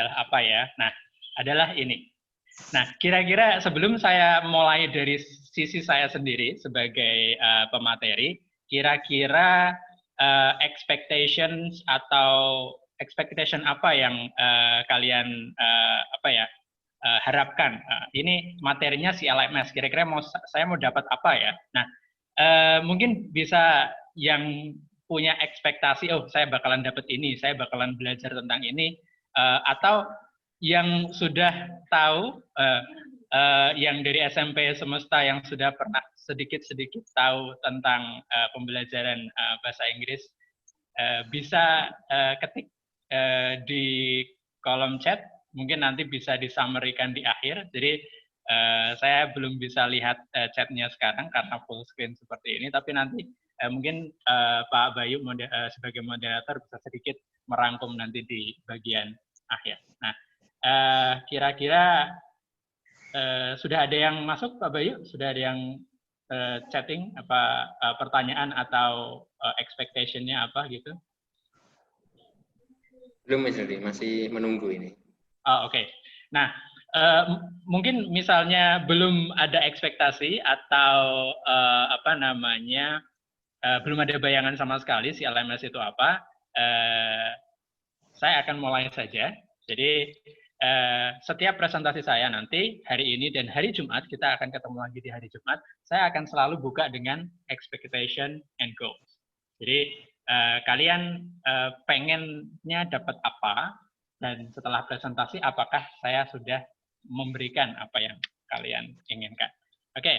adalah apa ya? Nah, adalah ini. Nah, kira-kira sebelum saya mulai dari sisi saya sendiri sebagai pemateri, kira-kira expectations atau expectation apa yang kalian harapkan? Ini materinya si LMS. Kira-kira saya mau dapat apa ya? Nah, mungkin bisa yang punya ekspektasi, oh saya bakalan dapat ini, saya bakalan belajar tentang ini, atau yang sudah tahu, yang dari SMP semesta yang sudah pernah sedikit-sedikit tahu tentang pembelajaran bahasa Inggris, bisa ketik di kolom chat, mungkin nanti bisa disummary-kan di akhir. Jadi saya belum bisa lihat chatnya sekarang karena full screen seperti ini, tapi nanti mungkin Pak Bayu sebagai moderator bisa sedikit merangkum nanti di bagian akhir. Nah, kira-kira sudah ada yang masuk, Pak Bayu? Sudah ada yang chatting, apa pertanyaan atau expectation-nya apa gitu? Belum, Mas Aldi, masih menunggu ini. Oh, oke. Nah, mungkin misalnya belum ada ekspektasi atau belum ada bayangan sama sekali si LMS itu apa, saya akan mulai saja. Jadi setiap presentasi saya nanti hari ini dan hari Jumat, kita akan ketemu lagi di hari Jumat, saya akan selalu buka dengan expectation and goals. Jadi kalian pengennya dapat apa, dan setelah presentasi apakah saya sudah memberikan apa yang kalian inginkan. Oke.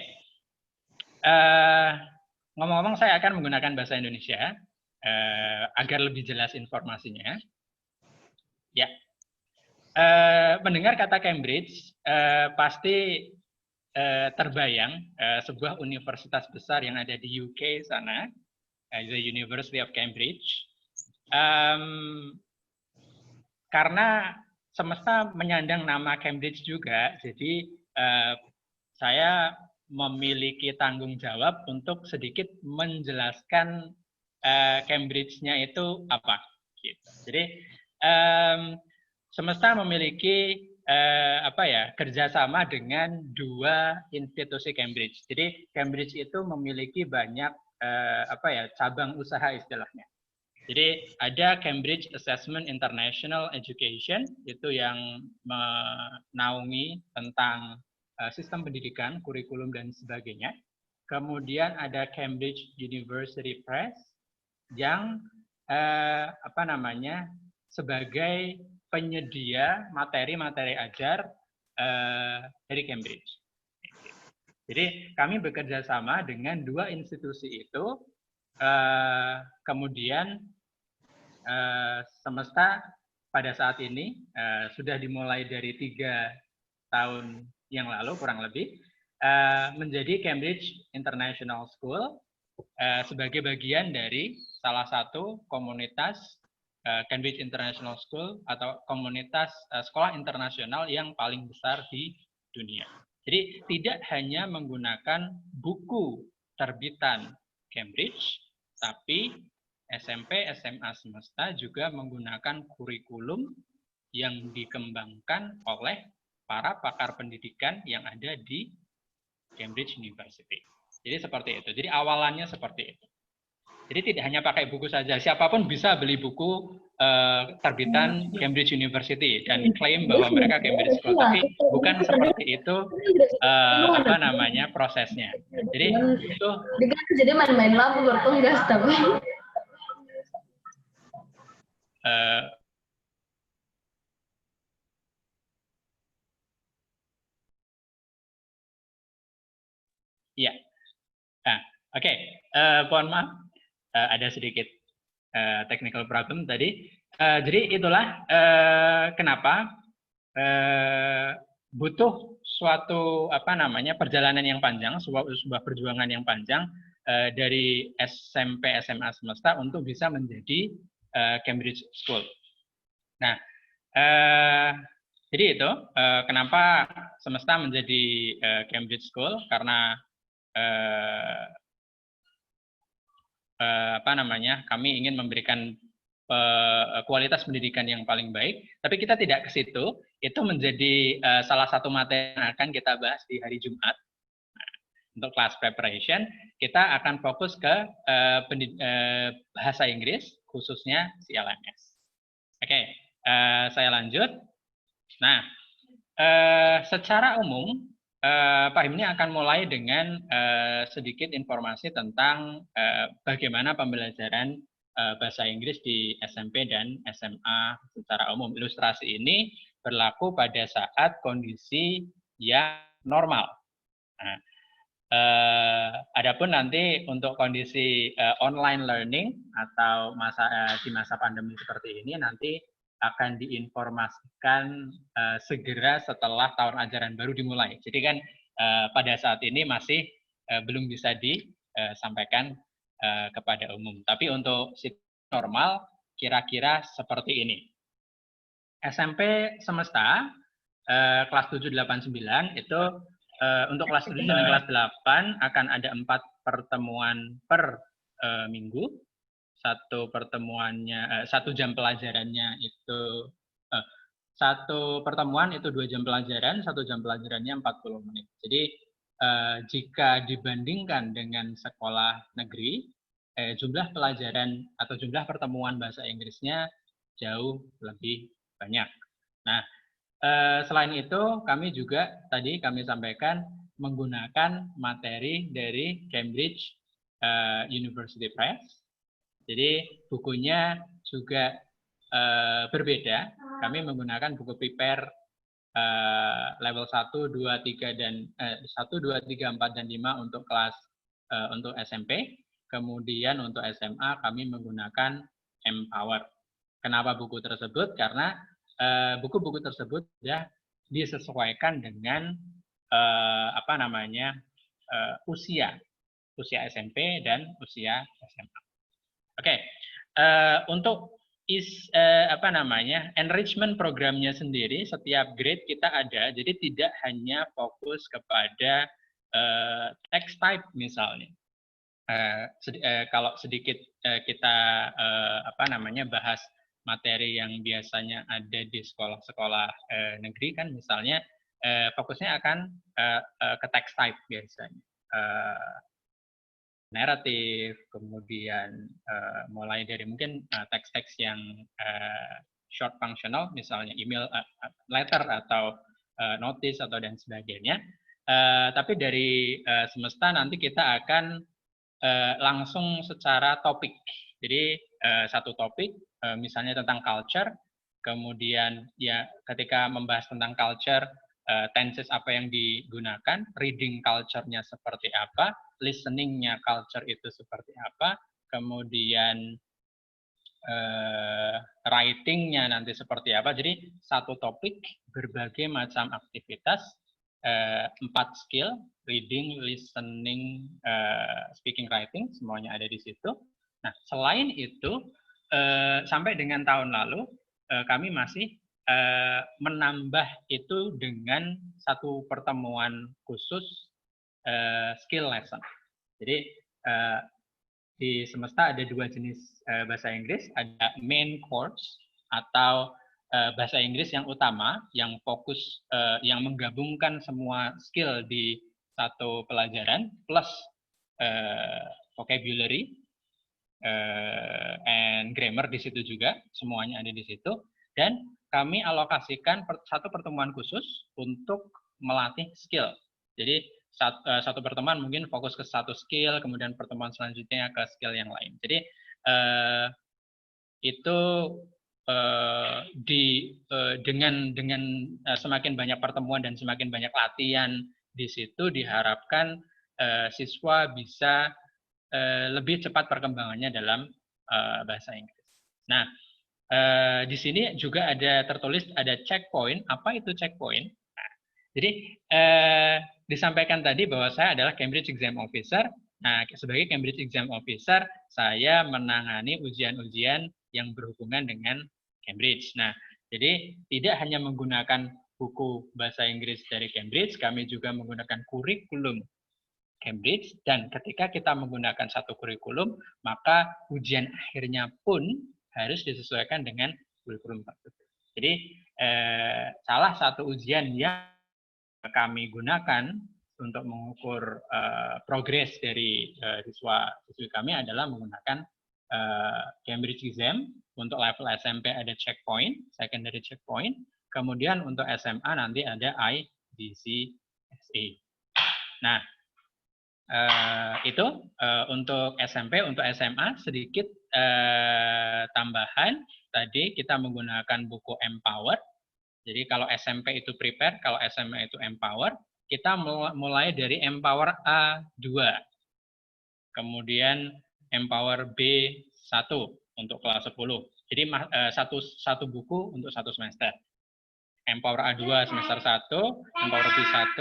Ngomong-ngomong, saya akan menggunakan bahasa Indonesia agar lebih jelas informasinya. Ya, mendengar kata Cambridge pasti terbayang sebuah universitas besar yang ada di UK sana, the University of Cambridge. Karena semesta menyandang nama Cambridge juga, jadi saya memiliki tanggung jawab untuk sedikit menjelaskan Cambridge-nya itu apa. Gitu. Jadi semesta memiliki kerjasama dengan dua institusi Cambridge. Jadi Cambridge itu memiliki banyak cabang usaha istilahnya. Jadi ada Cambridge Assessment International Education, itu yang menaungi tentang sistem pendidikan, kurikulum, dan sebagainya. Kemudian ada Cambridge University Press, yang sebagai penyedia materi-materi ajar dari Cambridge. Jadi kami bekerja sama dengan dua institusi itu. Kemudian semesta pada saat ini sudah dimulai dari 3 tahun yang lalu kurang lebih menjadi Cambridge International School sebagai bagian dari salah satu komunitas Cambridge International School atau komunitas sekolah internasional yang paling besar di dunia. Jadi tidak hanya menggunakan buku terbitan Cambridge, tapi SMP, SMA semesta juga menggunakan kurikulum yang dikembangkan oleh para pakar pendidikan yang ada di Cambridge University. Jadi seperti itu. Jadi awalannya seperti itu. Jadi tidak hanya pakai buku saja. Siapapun bisa beli buku terbitan Cambridge University dan klaim bahwa mereka Cambridge School. Tapi bukan seperti itu prosesnya. Jadi itu. Jadi main-main lampu bertong gas tapi. Iya. Nah, oke. Mohon maaf, ada sedikit technical problem tadi. Jadi itulah kenapa butuh suatu perjalanan yang panjang, sebuah perjuangan yang panjang dari SMP SMA semesta untuk bisa menjadi Cambridge School. Nah, jadi itu kenapa semesta menjadi Cambridge School, karena kami ingin memberikan kualitas pendidikan yang paling baik, tapi kita tidak ke situ. Itu menjadi salah satu materi yang akan kita bahas di hari Jumat. Untuk class preparation, kita akan fokus ke bahasa Inggris, khususnya CLMS. Oke, saya lanjut. Nah, secara umum, Pak Himni akan mulai dengan sedikit informasi tentang bagaimana pembelajaran bahasa Inggris di SMP dan SMA secara umum. Ilustrasi ini berlaku pada saat kondisi yang normal. Nah, adapun nanti untuk kondisi online learning atau di masa pandemi seperti ini nanti akan diinformasikan segera setelah tahun ajaran baru dimulai. Jadi kan pada saat ini masih belum bisa disampaikan kepada umum. Tapi untuk situasi normal kira-kira seperti ini. SMP semesta kelas 7, 8, 9 itu untuk kelas 7 dan kelas 8 akan ada 4 pertemuan per minggu. Satu pertemuannya, 1 jam pelajarannya itu, 1 pertemuan itu 2 jam pelajaran, 1 jam pelajarannya 40 menit. Jadi jika dibandingkan dengan sekolah negeri, jumlah pelajaran atau jumlah pertemuan bahasa Inggrisnya jauh lebih banyak. Nah, selain itu, kami juga tadi kami sampaikan menggunakan materi dari Cambridge University Press. Jadi bukunya juga berbeda. Kami menggunakan buku prepare level 1, 2, 3 dan 1, 2, 3, 4 dan 5 untuk kelas untuk SMP. Kemudian untuk SMA kami menggunakan Empower. Kenapa buku tersebut? Karena buku-buku tersebut sudah disesuaikan dengan usia SMP dan usia SMA. Oke, untuk enrichment programnya sendiri setiap grade kita ada, jadi tidak hanya fokus kepada text type misalnya. Kalau sedikit kita bahas materi yang biasanya ada di sekolah-sekolah negeri kan misalnya fokusnya akan ke text type biasanya. Naratif, kemudian mulai dari mungkin teks-teks yang short functional, misalnya email, letter atau notice atau dan sebagainya. Tapi dari semesta nanti kita akan langsung secara topik. Jadi satu topik, misalnya tentang culture, kemudian ya ketika membahas tentang culture, tenses apa yang digunakan, reading culture-nya seperti apa, listening-nya culture itu seperti apa, kemudian writing-nya nanti seperti apa. Jadi satu topik, berbagai macam aktivitas, 4 skill, reading, listening, speaking, writing, semuanya ada di situ. Nah, selain itu, sampai dengan tahun lalu, kami masih menambah itu dengan satu pertemuan khusus skill lesson. Jadi di semesta ada 2 jenis bahasa Inggris, ada main course atau bahasa Inggris yang utama, yang fokus, yang menggabungkan semua skill di satu pelajaran, plus vocabulary and grammar di situ juga, semuanya ada di situ. Dan kami alokasikan satu pertemuan khusus untuk melatih skill. Jadi satu pertemuan mungkin fokus ke satu skill, kemudian pertemuan selanjutnya ke skill yang lain. Jadi itu dengan semakin banyak pertemuan dan semakin banyak latihan di situ diharapkan siswa bisa lebih cepat perkembangannya dalam bahasa Inggris. Nah, di sini juga ada tertulis ada checkpoint. Apa itu checkpoint? Nah, jadi disampaikan tadi bahwa saya adalah Cambridge Exam Officer. Nah, sebagai Cambridge Exam Officer, saya menangani ujian-ujian yang berhubungan dengan Cambridge. Nah, jadi tidak hanya menggunakan buku bahasa Inggris dari Cambridge, kami juga menggunakan kurikulum Cambridge, dan ketika kita menggunakan satu kurikulum, maka ujian akhirnya pun harus disesuaikan dengan kurikulum tersebut. Jadi salah satu ujian yang kami gunakan untuk mengukur progres dari siswa-siswi kami adalah menggunakan Cambridge Exam. Untuk level SMP ada checkpoint, secondary checkpoint. Kemudian untuk SMA nanti ada IGCSE. Nah, itu untuk SMP, untuk SMA sedikit tambahan. Tadi kita menggunakan buku Empower. Jadi kalau SMP itu Prepare, kalau SMA itu Empower. Kita mulai dari Empower A2. Kemudian Empower B1 untuk kelas 10. Jadi satu buku untuk satu semester. Empower A2 semester 1, Empower B1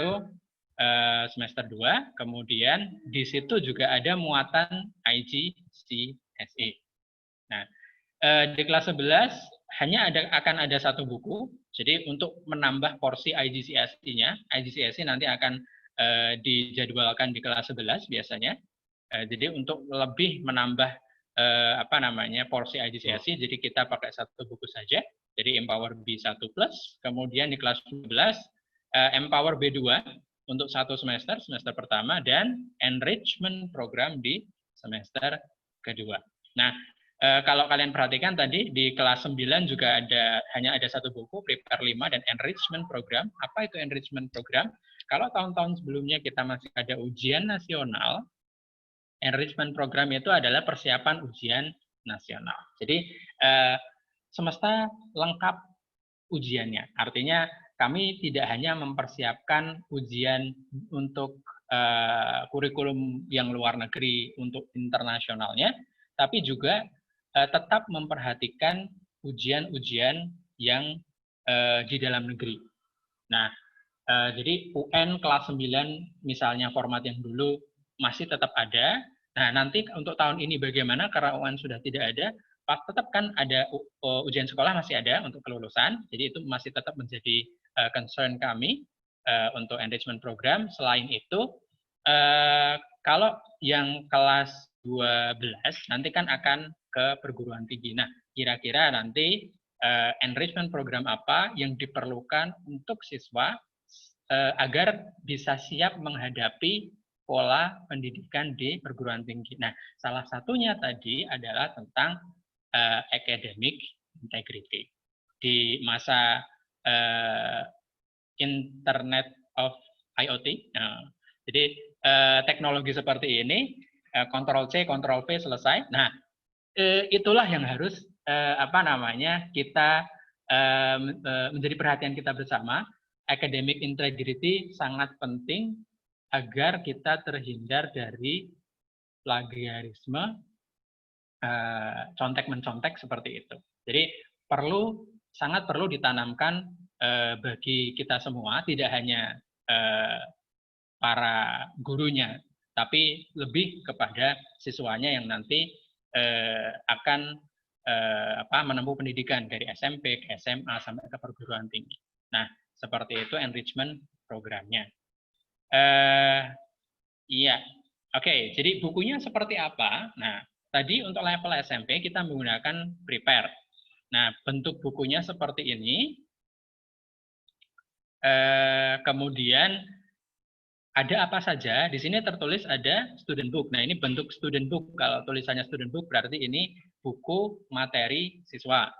semester 2, kemudian di situ juga ada muatan IGCSE. Nah, di kelas 11 hanya akan ada satu buku, jadi untuk menambah porsi IGCSE-nya, IGCSE nanti akan dijadwalkan di kelas 11 biasanya. Jadi untuk lebih menambah porsi IGCSE, jadi kita pakai satu buku saja, jadi Empower B1+, kemudian di kelas 12 Empower B2 untuk satu semester pertama, dan enrichment program di semester kedua. Nah, kalau kalian perhatikan tadi di kelas 9 juga hanya ada satu buku, Prepare 5 dan enrichment program. Apa itu enrichment program? Kalau tahun-tahun sebelumnya kita masih ada ujian nasional, enrichment program itu adalah persiapan ujian nasional. Jadi semesta lengkap ujiannya. Artinya kami tidak hanya mempersiapkan ujian untuk kurikulum yang luar negeri untuk internasionalnya, tapi juga tetap memperhatikan ujian-ujian yang di dalam negeri. Nah, jadi UN kelas 9 misalnya format yang dulu masih tetap ada. Nah, nanti untuk tahun ini bagaimana, karena UN sudah tidak ada, tetap kan ada ujian sekolah masih ada untuk kelulusan, jadi itu masih tetap menjadi concern kami untuk enrichment program. Selain itu, kalau yang kelas 12 nanti kan akan ke perguruan tinggi. Nah, kira-kira nanti enrichment program apa yang diperlukan untuk siswa agar bisa siap menghadapi pola pendidikan di perguruan tinggi. Nah, salah satunya tadi adalah tentang academic integrity. Di masa Internet of IoT, jadi teknologi seperti ini, Ctrl+C, Ctrl+V selesai. Nah, itulah yang harus kita menjadi perhatian kita bersama. Academic integrity sangat penting agar kita terhindar dari plagiarisme, contek-mencontek seperti itu. Jadi sangat perlu ditanamkan bagi kita semua, tidak hanya para gurunya, tapi lebih kepada siswanya yang nanti akan menempuh pendidikan dari SMP ke SMA sampai ke perguruan tinggi. Nah, seperti itu enrichment programnya. Iya, oke. Jadi bukunya seperti apa? Nah, tadi untuk level SMP kita menggunakan Prepare. Nah, bentuk bukunya seperti ini. Kemudian ada apa saja? Di sini tertulis ada student book. Nah, ini bentuk student book. Kalau tulisannya student book berarti ini buku materi siswa.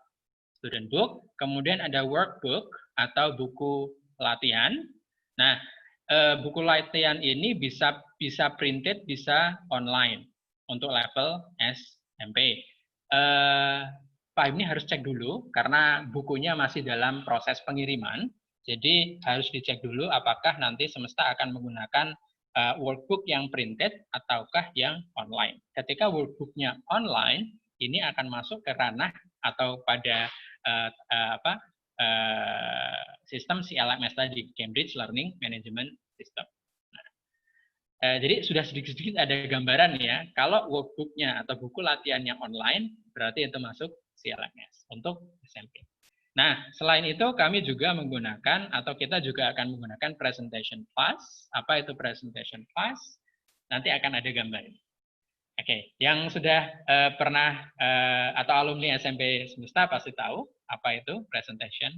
Student book. Kemudian ada workbook atau buku latihan. Nah, buku latihan ini bisa printed, bisa online untuk level SMP. Pak ini harus cek dulu karena bukunya masih dalam proses pengiriman. Jadi harus dicek dulu apakah nanti semesta akan menggunakan workbook yang printed ataukah yang online. Ketika workbooknya online, ini akan masuk ke ranah atau pada sistem CLMS tadi, Cambridge Learning Management System. Jadi sudah sedikit-sedikit ada gambaran ya, kalau workbooknya atau buku latihan yang online, berarti itu masuk CLMS untuk SMP. Nah, selain itu kami juga menggunakan atau kita juga akan menggunakan presentation class. Apa itu presentation class? Nanti akan ada gambarnya. Oke, yang sudah pernah atau alumni SMP Semesta pasti tahu apa itu presentation.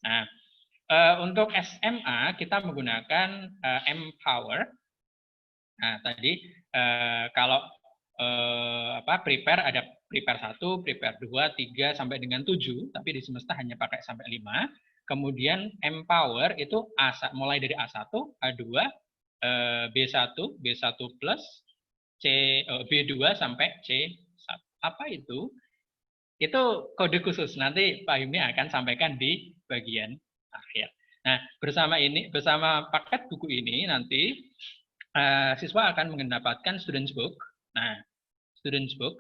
Nah, untuk SMA kita menggunakan Empower. Nah, tadi kalau prepare ada prepare 1, prepare 2, 3 sampai dengan 7, tapi di Semesta hanya pakai sampai 5. Kemudian Empower itu mulai dari A1, A2, B1, B1 plus, B2 sampai C1. Apa itu? Itu kode khusus. Nanti Pak Himni akan sampaikan di bagian akhir. Nah, bersama paket buku ini nanti siswa akan mendapatkan students book. Nah, students book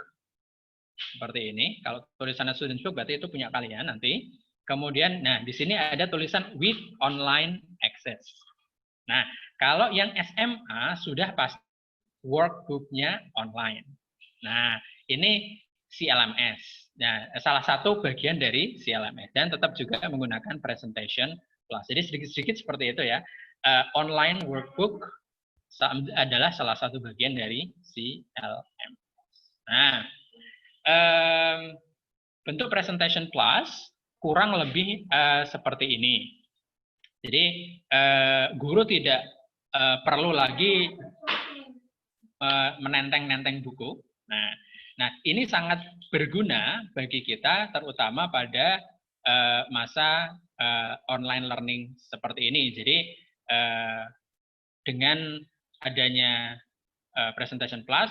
seperti ini. Kalau tulisannya students book berarti itu punya kalian nanti. Kemudian, nah di sini ada tulisan with online access. Nah, kalau yang SMA sudah pasti workbook-nya online. Nah, ini CLMS. Nah, salah satu bagian dari CLMS dan tetap juga menggunakan presentation plus. Jadi sedikit-sedikit seperti itu ya. Online workbook adalah salah satu bagian dari CLMS. Nah, bentuk presentation plus kurang lebih seperti ini. Jadi guru tidak perlu lagi menenteng-nenteng buku. Nah, ini sangat berguna bagi kita, terutama pada masa online learning seperti ini. Jadi dengan adanya presentation plus,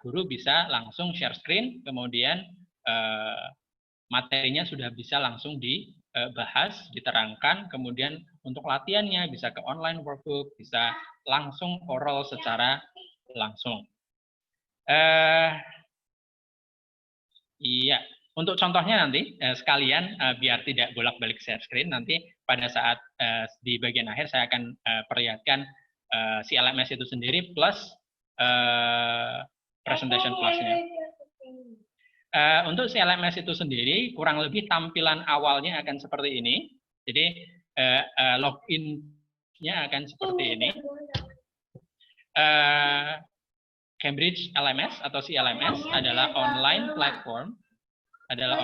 guru bisa langsung share screen, kemudian materinya sudah bisa langsung dibahas, diterangkan, kemudian untuk latihannya bisa ke online workbook, bisa langsung oral secara langsung. Iya, untuk contohnya nanti sekalian biar tidak bolak-balik share screen, nanti pada saat di bagian akhir saya akan perlihatkan CLMS itu sendiri plus presentation plus-nya. Untuk CLMS itu sendiri kurang lebih tampilan awalnya akan seperti ini. Jadi login-nya akan seperti ini. Cambridge LMS atau CLMS adalah online platform, adalah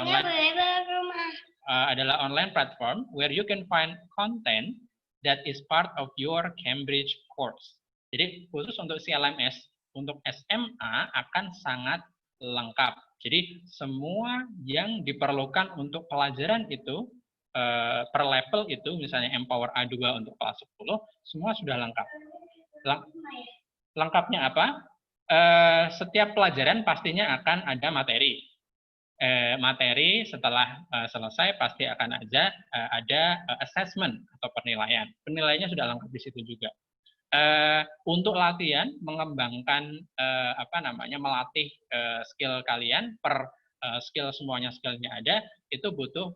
online platform where you can find content that is part of your Cambridge course. Jadi khusus untuk CLMS untuk SMA akan sangat lengkap. Jadi semua yang diperlukan untuk pelajaran itu per level itu, misalnya Empower A2 untuk kelas 10, semua sudah lengkap. Lengkapnya apa? Setiap pelajaran pastinya akan ada materi. Materi setelah selesai pasti akan ada assessment atau penilaian. Penilaiannya sudah lengkap di situ juga. Untuk latihan mengembangkan melatih skill kalian per skill, semuanya skillnya ada, itu butuh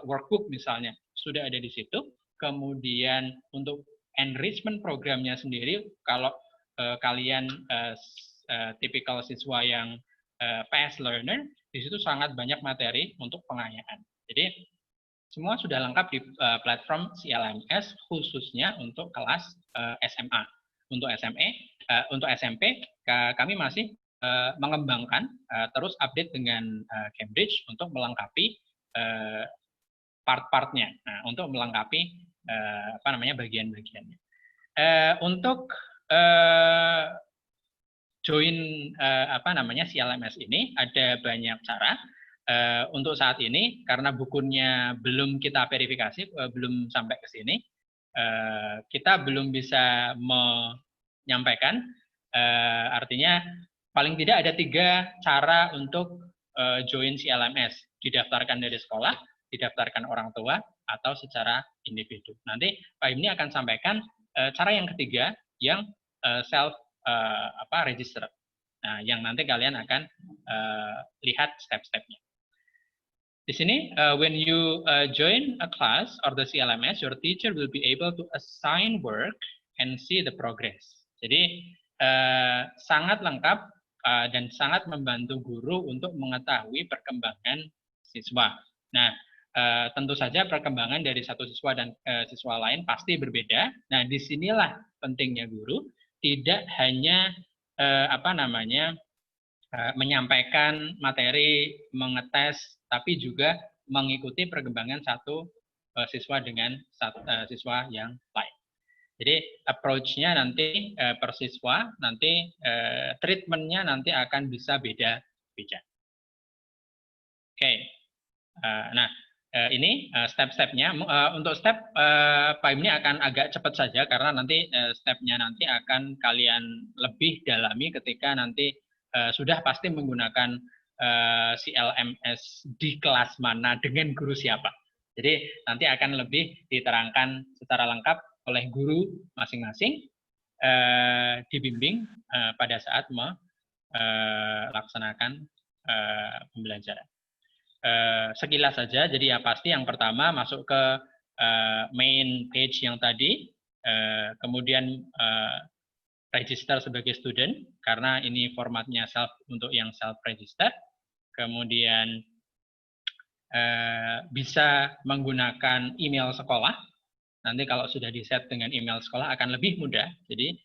workbook misalnya sudah ada di situ. Kemudian untuk enrichment programnya sendiri, kalau kalian tipikal siswa yang fast learner, di situ sangat banyak materi untuk pengayaan. Jadi semua sudah lengkap di platform CLMS khususnya untuk kelas SMA. Untuk untuk SMP kami masih mengembangkan terus update dengan Cambridge untuk melengkapi part-partnya. Nah, untuk melengkapi bagian-bagiannya. Untuk join CLMS ini ada banyak cara. Untuk saat ini karena bukunya belum kita verifikasi, belum sampai ke sini, kita belum bisa menyampaikan. Artinya paling tidak ada 3 cara untuk join CLMS: didaftarkan dari sekolah, didaftarkan orang tua, atau secara individu. Nanti Pak Himni akan sampaikan cara yang ketiga yang self register. Nah, yang nanti kalian akan lihat step-stepnya. Di sini, when you join a class or the CLMS, your teacher will be able to assign work and see the progress. Jadi sangat lengkap dan sangat membantu guru untuk mengetahui perkembangan siswa. Nah, tentu saja perkembangan dari satu siswa dan siswa lain pasti berbeda. Nah, disinilah pentingnya guru tidak hanya menyampaikan materi, mengetes, tapi juga mengikuti perkembangan satu siswa dengan siswa yang lain. Jadi approach-nya nanti per siswa, nanti treatment-nya nanti akan bisa beda-beda. Oke. Nah, ini step-stepnya. Untuk step Pak ini akan agak cepat saja karena nanti stepnya nanti akan kalian lebih dalami ketika nanti sudah pasti menggunakan CLMS di kelas mana dengan guru siapa. Jadi nanti akan lebih diterangkan secara lengkap oleh guru masing-masing, dibimbing pada saat melaksanakan pembelajaran. Sekilas saja, jadi ya pasti yang pertama masuk ke main page yang tadi, kemudian register sebagai student, karena ini formatnya untuk yang self-register, kemudian bisa menggunakan email sekolah. Nanti kalau sudah di-set dengan email sekolah akan lebih mudah. Jadi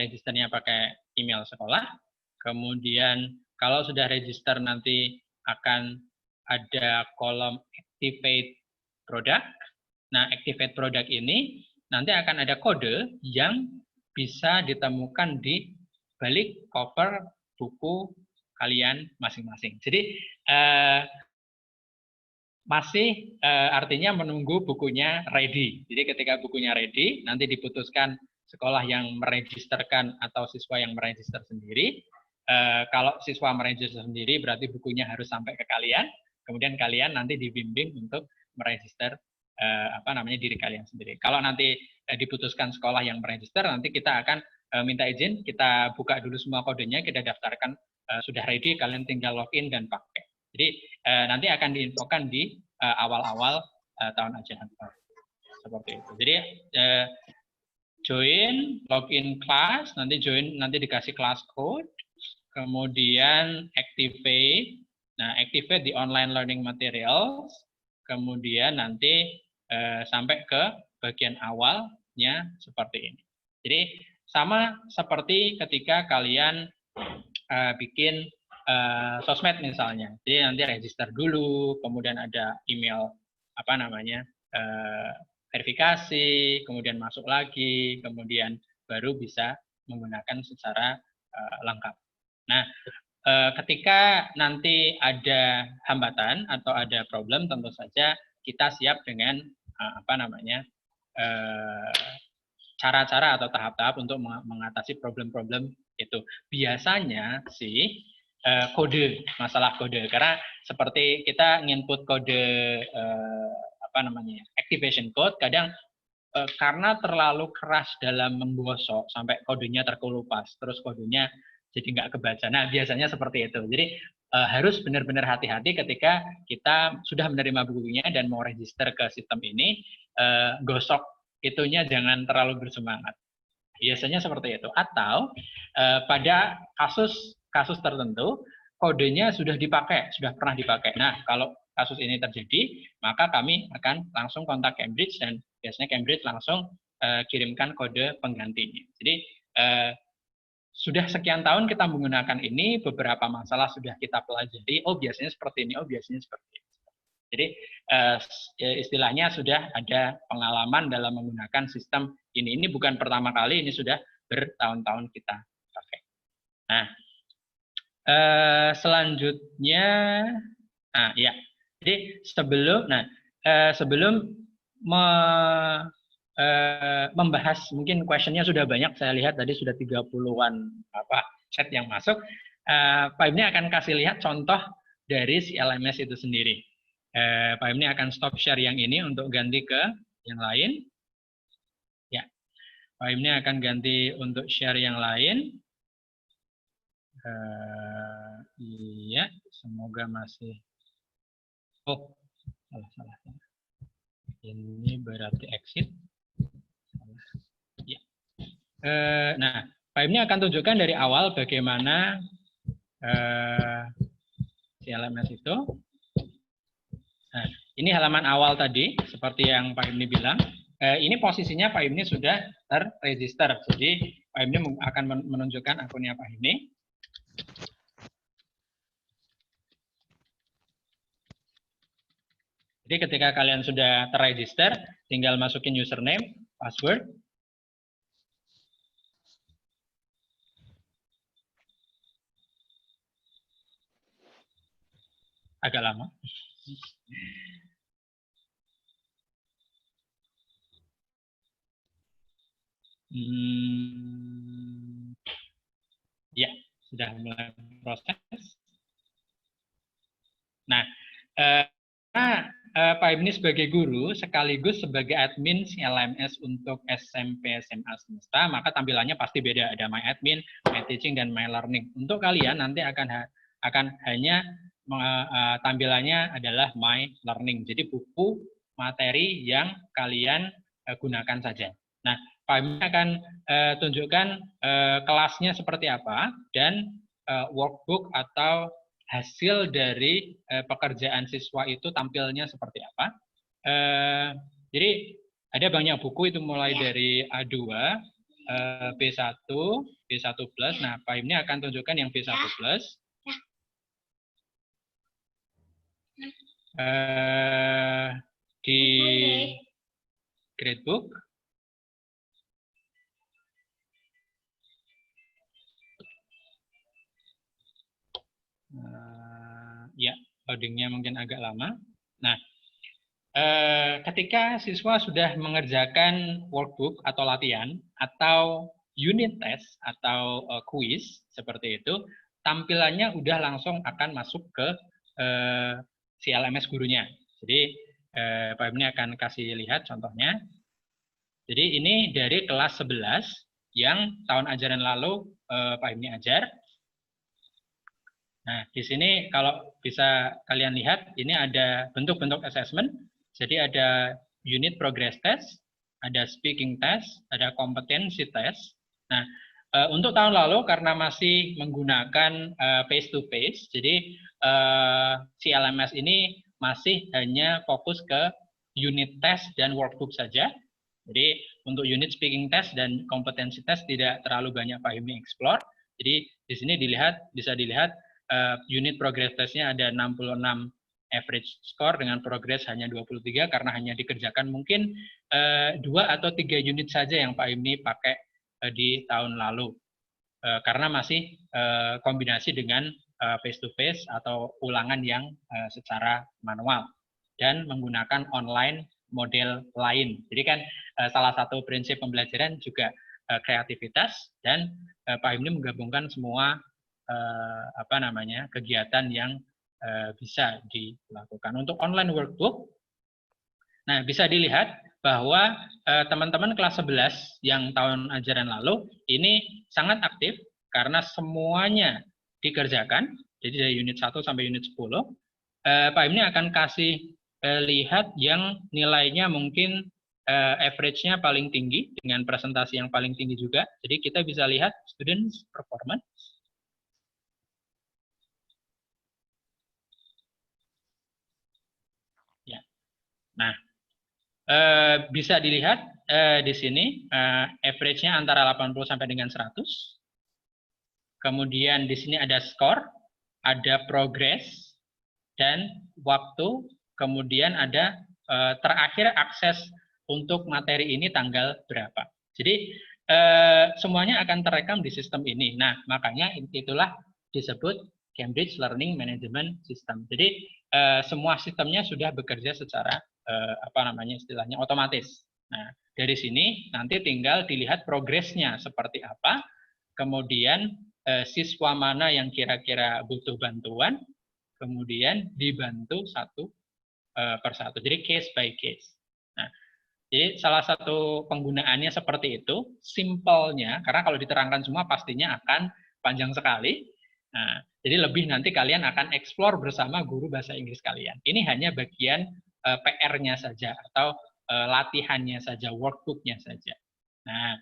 registernya pakai email sekolah. Kemudian kalau sudah register nanti akan ada kolom Activate Product. Nah, Activate Product ini nanti akan ada kode yang bisa ditemukan di balik cover buku kalian masing-masing. Jadi masih artinya menunggu bukunya ready. Jadi ketika bukunya ready, nanti diputuskan sekolah yang meregisterkan atau siswa yang meregister sendiri. Kalau siswa meregister sendiri berarti bukunya harus sampai ke kalian. Kemudian kalian nanti dibimbing untuk meregister diri kalian sendiri. Kalau nanti diputuskan sekolah yang meregister, nanti kita akan minta izin, kita buka dulu semua kodenya, kita daftarkan sudah ready, kalian tinggal login dan pakai. Jadi nanti akan diinfokan di awal-awal tahun ajaran baru. Seperti itu. Jadi join, login class, nanti dikasih class code, kemudian activate. Nah, activate di online learning materials, kemudian nanti sampai ke bagian awalnya seperti ini. Jadi sama seperti ketika kalian bikin sosmed misalnya. Jadi nanti register dulu, kemudian ada email verifikasi, kemudian masuk lagi, kemudian baru bisa menggunakan secara lengkap. Nah, ketika nanti ada hambatan atau ada problem, tentu saja kita siap dengan cara-cara atau tahap-tahap untuk mengatasi problem-problem itu. Biasanya sih masalah kode, karena seperti kita nginput kode activation code, kadang karena terlalu keras dalam menggosok sampai kodenya terkelupas, terus kodenya jadi nggak kebaca. Nah, biasanya seperti itu. Jadi harus benar-benar hati-hati ketika kita sudah menerima bukunya dan mau register ke sistem ini, gosok itunya jangan terlalu bersemangat. Biasanya seperti itu. Atau pada kasus tertentu, kodenya sudah pernah dipakai. Nah, kalau kasus ini terjadi, maka kami akan langsung kontak Cambridge dan biasanya Cambridge langsung kirimkan kode penggantinya. Jadi sudah sekian tahun kita menggunakan ini, beberapa masalah sudah kita pelajari, biasanya seperti ini, biasanya seperti ini. Jadi istilahnya sudah ada pengalaman dalam menggunakan sistem ini. Ini bukan pertama kali, ini sudah bertahun-tahun kita pakai. Nah, selanjutnya, jadi sebelum membahas, mungkin questionnya sudah banyak, saya lihat tadi sudah 30-an chat yang masuk. Pak Ibni akan kasih lihat contoh dari CLMS itu sendiri. Pak Ibni akan stop share yang ini untuk ganti ke yang lain. Ya, Pak Ibni akan ganti untuk share yang lain. Iya, semoga masih. Salah. Ini berarti exit. Ya. Nah, Pak Ibni akan tunjukkan dari awal bagaimana CLMS itu. Nah, ini halaman awal tadi, seperti yang Pak Ibni bilang. Ini posisinya Pak Ibni sudah terregister. Jadi Pak Himni akan menunjukkan akunnya Pak Himni. Jadi ketika kalian sudah terregister, tinggal masukin username, password. Agak lama. Ya, sudah mulai proses. Nah, Pak Himni sebagai guru sekaligus sebagai admin LMS untuk SMP SMA semesta, maka tampilannya pasti beda. Ada My Admin, My Teaching, dan My Learning. Untuk kalian nanti akan hanya tampilannya adalah My Learning. Jadi buku materi yang kalian gunakan saja. Nah, Pak Himni akan tunjukkan kelasnya seperti apa dan workbook atau hasil dari pekerjaan siswa itu tampilnya seperti apa. Jadi ada banyak buku itu mulai dari A2, B1, B1 plus. Nah, Pak Himni akan tunjukkan yang B1 plus. Di gradebook. Ya, loadingnya mungkin agak lama. Nah, ketika siswa sudah mengerjakan workbook atau latihan atau unit test atau quiz seperti itu, tampilannya udah langsung akan masuk ke si LMS gurunya. Jadi Pak Himni akan kasih lihat contohnya. Jadi ini dari kelas 11 yang tahun ajaran lalu Pak Himni ajar. Nah, di sini kalau bisa kalian lihat, ini ada bentuk-bentuk assessment. Jadi ada unit progress test, ada speaking test, ada competency test. Nah, untuk tahun lalu karena masih menggunakan face to face, jadi si LMS ini masih hanya fokus ke unit test dan workbook saja. Jadi untuk unit speaking test dan competency test tidak terlalu banyak Pak Himni explore. Jadi di sini bisa dilihat unit progress testnya ada 66 average score dengan progress hanya 23 karena hanya dikerjakan mungkin 2 atau 3 unit saja yang Pak Himni pakai di tahun lalu karena masih kombinasi dengan face to face atau ulangan yang secara manual dan menggunakan online model lain. Jadi kan salah satu prinsip pembelajaran juga kreativitas dan Pak Himni menggabungkan semua kegiatan yang bisa dilakukan. Untuk online workbook, nah bisa dilihat bahwa teman-teman kelas 11 yang tahun ajaran lalu ini sangat aktif karena semuanya dikerjakan, jadi dari unit 1 sampai unit 10. Pak Himni akan kasih lihat yang nilainya mungkin average-nya paling tinggi dengan presentasi yang paling tinggi juga. Jadi kita bisa lihat students performance. Ya. Nah, bisa dilihat di sini average-nya antara 80 sampai dengan 100. Kemudian di sini ada skor, ada progress, dan waktu. Kemudian ada terakhir akses untuk materi ini tanggal berapa. Jadi semuanya akan terekam di sistem ini. Nah, makanya itulah disebut Cambridge Learning Management System. Jadi semua sistemnya sudah bekerja secara istilahnya otomatis. Nah, dari sini nanti tinggal dilihat progresnya seperti apa, kemudian siswa mana yang kira-kira butuh bantuan, kemudian dibantu satu persatu. Jadi case by case. Nah, jadi salah satu penggunaannya seperti itu, simpelnya, karena kalau diterangkan semua pastinya akan panjang sekali. Nah, jadi lebih nanti kalian akan explore bersama guru bahasa Inggris kalian. Ini hanya bagian PR-nya saja atau latihannya saja, workbook-nya saja. Nah,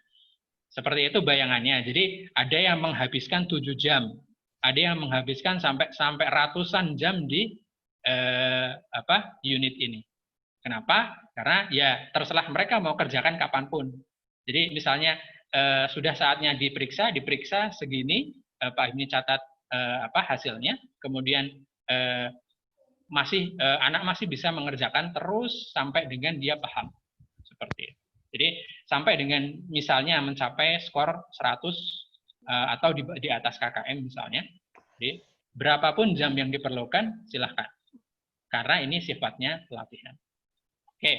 seperti itu bayangannya. Jadi ada yang menghabiskan 7 jam, ada yang menghabiskan sampai ratusan jam di unit ini. Kenapa? Karena ya terserah mereka mau kerjakan kapanpun. Jadi misalnya sudah saatnya diperiksa segini, Pak Hipni catat hasilnya, kemudian anak masih bisa mengerjakan terus sampai dengan dia paham, seperti itu. Jadi sampai dengan misalnya mencapai skor 100 atau di atas KKM misalnya. Jadi berapapun jam yang diperlukan silahkan, karena ini sifatnya pelatihan. Oke,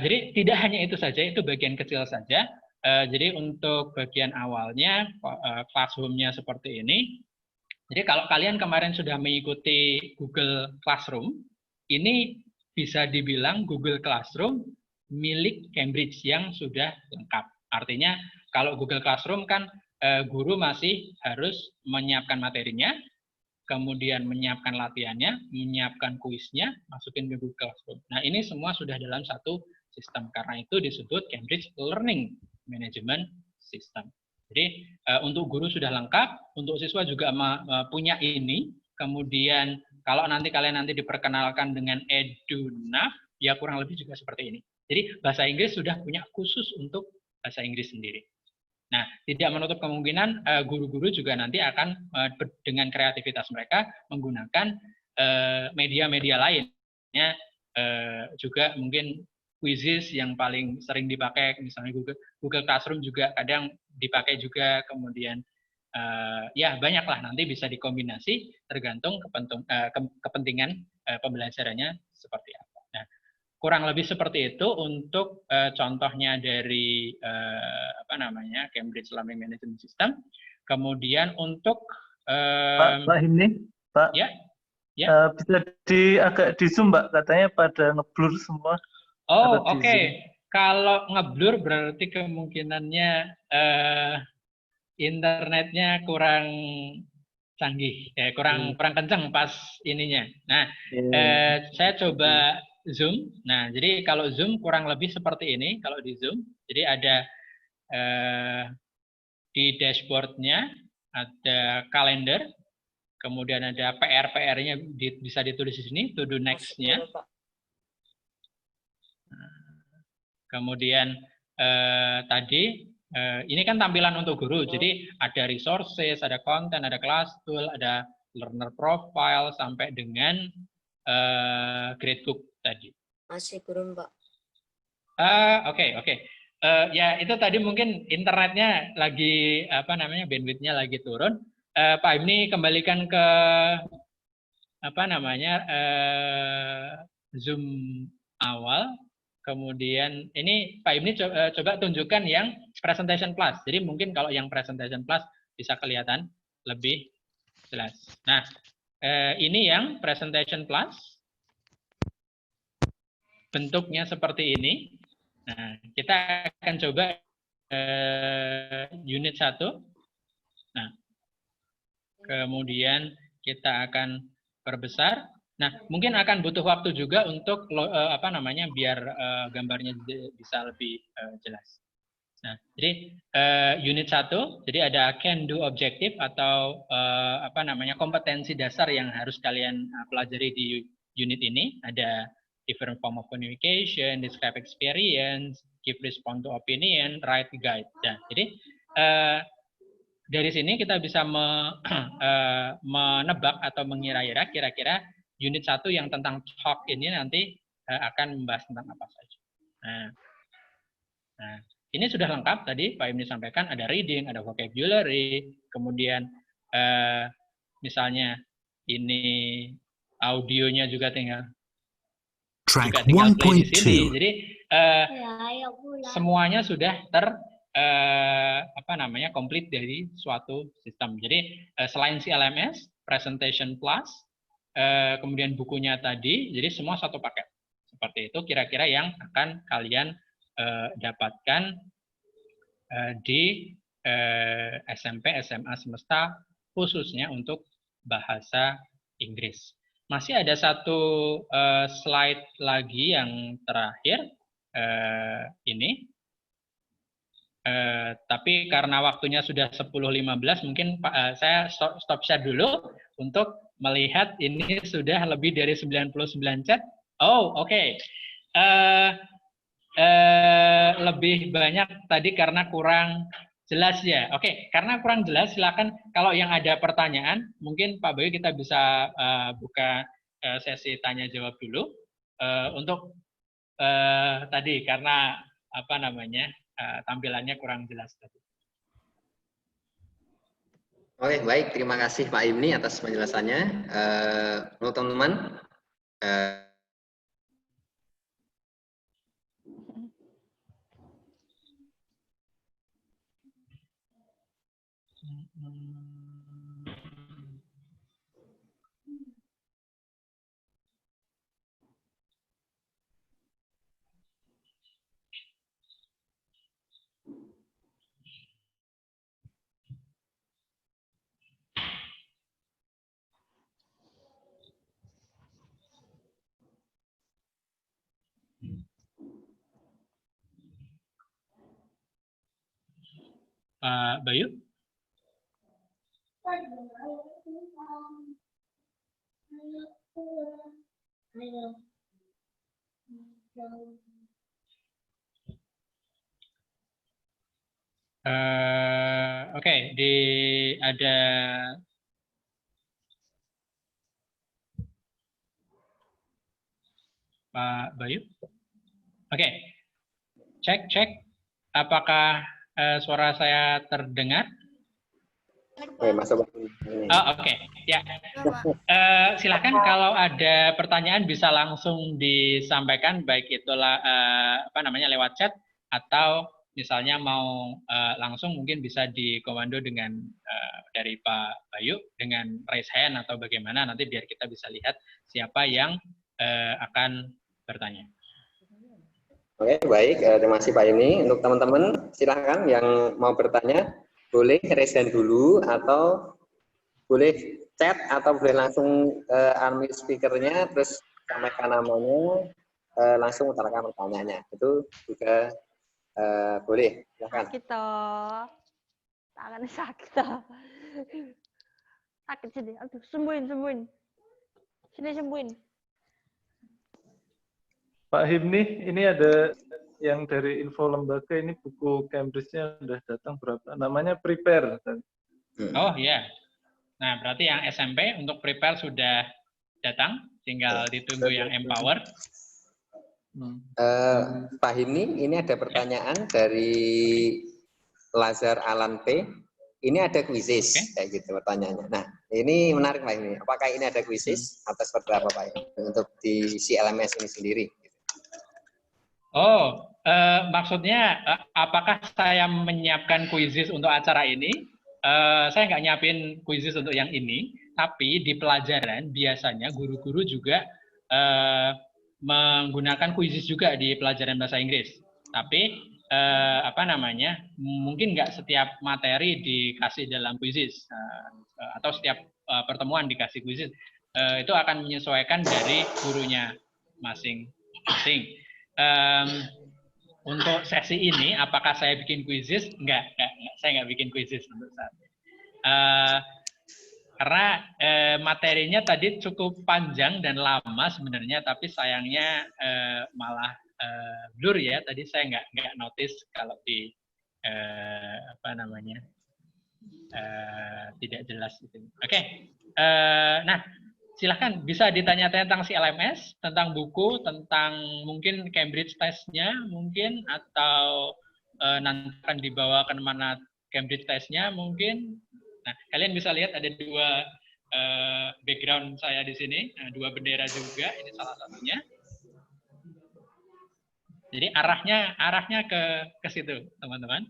jadi tidak hanya itu saja, itu bagian kecil saja. Jadi untuk bagian awalnya classroom-nya seperti ini. Jadi kalau kalian kemarin sudah mengikuti Google Classroom, ini bisa dibilang Google Classroom milik Cambridge yang sudah lengkap. Artinya kalau Google Classroom kan guru masih harus menyiapkan materinya, kemudian menyiapkan latihannya, menyiapkan kuisnya, masukin ke Google Classroom. Nah ini semua sudah dalam satu sistem, karena itu disebut Cambridge Learning Management System. Jadi untuk guru sudah lengkap, untuk siswa juga punya ini. Kemudian kalau kalian nanti diperkenalkan dengan EduNav, ya kurang lebih juga seperti ini. Jadi bahasa Inggris sudah punya khusus untuk bahasa Inggris sendiri. Nah, tidak menutup kemungkinan guru-guru juga nanti akan dengan kreativitas mereka menggunakan media-media lainnya, juga mungkin quizzes yang paling sering dipakai, misalnya Google Classroom juga kadang dipakai juga, kemudian ya banyaklah, nanti bisa dikombinasi tergantung kepentingan pembelajarannya seperti apa. Nah, kurang lebih seperti itu untuk contohnya dari Cambridge Learning Management System. Kemudian untuk Pak Himni, Pak, ya. bisa agak di zoom, Mbak, katanya pada ngeblur semua. Oh, oke. Kalau ngeblur berarti kemungkinannya internetnya kurang canggih, kurang kencang pas ininya. Nah, saya coba Zoom. Nah, jadi kalau Zoom kurang lebih seperti ini. Kalau di Zoom, jadi ada di dashboard-nya ada kalender, kemudian ada PR-nya bisa ditulis di sini, to do next-nya. Kemudian tadi ini kan tampilan untuk guru, jadi ada resources, ada konten, ada class tool, ada learner profile sampai dengan gradebook tadi. Masih belum, Pak. Oke. Ya itu tadi mungkin internetnya lagi bandwidth-nya lagi turun. Pak Hipni kembalikan ke Zoom awal. Kemudian ini Pak Hipni coba tunjukkan yang presentation plus. Jadi mungkin kalau yang presentation plus bisa kelihatan lebih jelas. Nah, ini yang presentation plus. Bentuknya seperti ini. Nah, kita akan coba unit 1. Nah, kemudian kita akan perbesar. Nah, mungkin akan butuh waktu juga untuk biar gambarnya bisa lebih jelas. Nah, jadi unit 1, jadi ada can do objective atau kompetensi dasar yang harus kalian pelajari di unit ini. Ada different form of communication, describe experience, give response to opinion, write guide. Nah, jadi dari sini kita bisa menebak atau mengira-ira kira-kira unit 1 yang tentang talk ini nanti akan membahas tentang apa saja. Nah, ini sudah lengkap tadi Pak Hipni sampaikan, ada reading, ada vocabulary, kemudian misalnya ini audionya juga tinggal Track play di sini. 1.2. Jadi semuanya sudah komplit dari suatu sistem. Jadi selain CLMS, Presentation Plus, kemudian bukunya tadi, jadi semua satu paket. Seperti itu kira-kira yang akan kalian dapatkan di SMP, SMA semesta, khususnya untuk bahasa Inggris. Masih ada satu slide lagi yang terakhir, ini. Tapi karena waktunya sudah 10.15, mungkin saya stop share dulu untuk melihat ini sudah lebih dari 99 chat. Oh, oke. lebih banyak tadi karena kurang jelas ya. Oke, karena kurang jelas silakan kalau yang ada pertanyaan, mungkin Pak Bayu kita bisa buka sesi tanya jawab dulu untuk tadi karena apa namanya tampilannya kurang jelas tadi. Oke, baik. Terima kasih Pak Imni atas penjelasannya. Untuk teman-teman, Pak Bayu? Oke, ada Pak Bayu? Oke, cek. Apakah suara saya terdengar? masuk. Oh, oke. Ya. Silakan kalau ada pertanyaan bisa langsung disampaikan, baik itulah lewat chat atau misalnya mau langsung mungkin bisa dikomando dengan dari Pak Bayu dengan raise hand atau bagaimana, nanti biar kita bisa lihat siapa yang akan bertanya. Oke, baik. Terima kasih Pak Imni. Untuk teman-teman, silahkan yang mau bertanya, boleh raise hand dulu atau boleh chat atau boleh langsung unmute speakernya, terus sampaikan namanya, langsung utarakan pertanyaannya. Itu juga boleh. Silahkan. Sakit toh. Tangannya sakit toh. Sakit sini. Aduh, sembuhin. Sini sembuhin. Pak Himni, ini ada yang dari info lembaga, ini buku Cambridge-nya udah datang berapa? Namanya Prepare. Oh ya. Nah, berarti yang SMP untuk Prepare sudah datang, tinggal ditunggu yang Empower. Pak Himni, ini ada pertanyaan dari Lazar Alan P. Ini ada quizzes, kayak gitu pertanyaannya. Nah, ini menarik Pak Himni. Apakah ini ada quizzes atau seperti apa Pak Himni untuk di CLMS ini sendiri? Oh, maksudnya apakah saya menyiapkan quizzes untuk acara ini? Saya nggak nyiapin quizzes untuk yang ini, tapi di pelajaran biasanya guru-guru juga menggunakan quizzes juga di pelajaran bahasa Inggris. Tapi mungkin nggak setiap materi dikasih dalam quizzes atau setiap pertemuan dikasih quizzes. Itu akan menyesuaikan dari gurunya masing-masing. Untuk sesi ini, apakah saya bikin quizzes? Enggak, saya nggak bikin quizzes untuk saat ini. Karena materinya tadi cukup panjang dan lama sebenarnya, tapi sayangnya malah blur ya. Tadi saya nggak notice kalau di tidak jelas itu. Oke. Nah, silahkan bisa ditanya tentang CLMS, tentang buku, tentang mungkin Cambridge test-nya mungkin, atau nanti akan dibawa ke mana Cambridge test-nya mungkin. Nah, kalian bisa lihat ada dua background saya di sini, dua bendera juga, ini salah satunya. Jadi arahnya ke situ, teman-teman.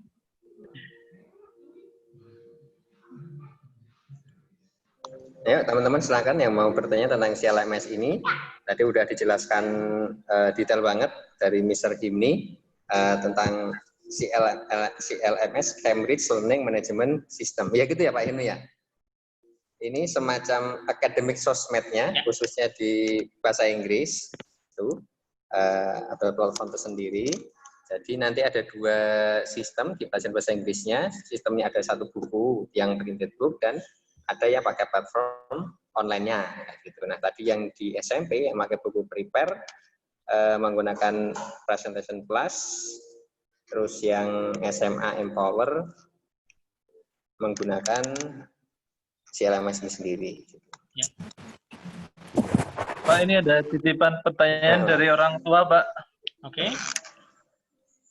Ya, teman-teman silakan yang mau bertanya tentang CLMS ini. Tadi udah dijelaskan detail banget dari Mr. Himni tentang CLMS, Cambridge Learning Management System. Ya gitu ya Pak Himni ya. Ini semacam academic sosmednya, khususnya di bahasa Inggris itu atau 12 font sendiri. Jadi nanti ada dua sistem di bahasa Inggrisnya. Sistemnya ada satu buku yang printed book dan ada yang pakai platform online-nya gitu. Nah, tadi yang di SMP yang pakai buku Prepare menggunakan Presentation Plus Terus yang SMA Empower menggunakan CLMS ini sendiri. Ya. Pak, ini ada titipan pertanyaan dari orang tua, Pak. Oke.